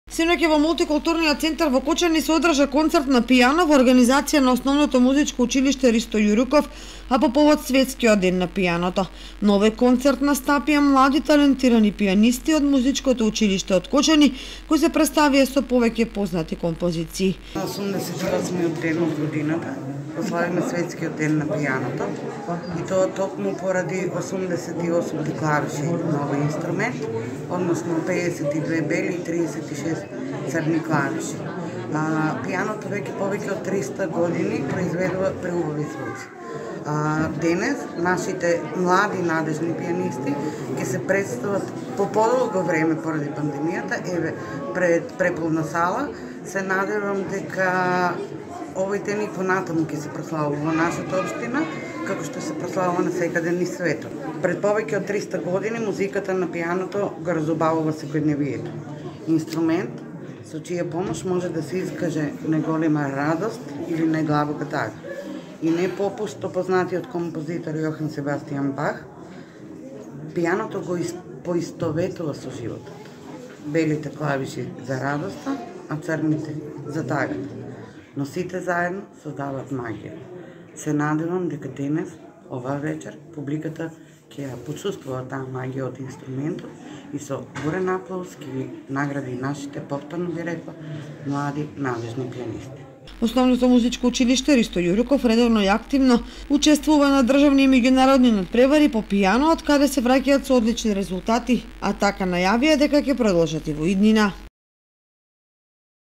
Синоќа во мултикултурниот центар во Кочани се одржа концерт на пијано во организација на Основното музичко училиште Ристо Јуруков, а по повод Светскиот ден на пијаното. На овој концерт настапија млади талентирани пијанисти од музичкото училиште од Кочани, кои се представија со повеќе познати композиции. На 88-миот ден од годината прославиме Светскиот ден на пијаното и тоа токму поради 88 клавиши на овој инструмент, односно 52 бели и 36 црни клавиши. Пијаното веќе повеќе од 300 години произведува преубави звуци. Денес нашите млади надежни пијанисти ќе се представат по подолго време поради пандемијата, еве пред преполна сала. Се надевам дека овој ден и понатаму ќе се прославува во нашата општина, како што се прославува насекаде низ светот. Пред повеќе од 300 години музиката на пијаното го разубавува секојдневието. Инструмент со чија помош може да се искаже најголема радост или најдлабока тага. И не попусто познатиот композитор Јохан Себастијан Бах, пијаното го поистоветува со животот. Белите клавиши за радоста, а црните за тагата. Но сите заедно создаваат магија. Се надевам дека денес, оваа вечер, публиката ќе ја почувствува таа магија од инструментот и со бурен аплауз ќе ги награди нашите, повторно би рекла, млади надежни пијанисти. Основното музичко училиште Ристо Јуруков редовно и активно учествува на државни и меѓународни надпревари по пијано, од каде се враќаат со одлични резултати, а така најавија дека ќе продолжат и во иднина.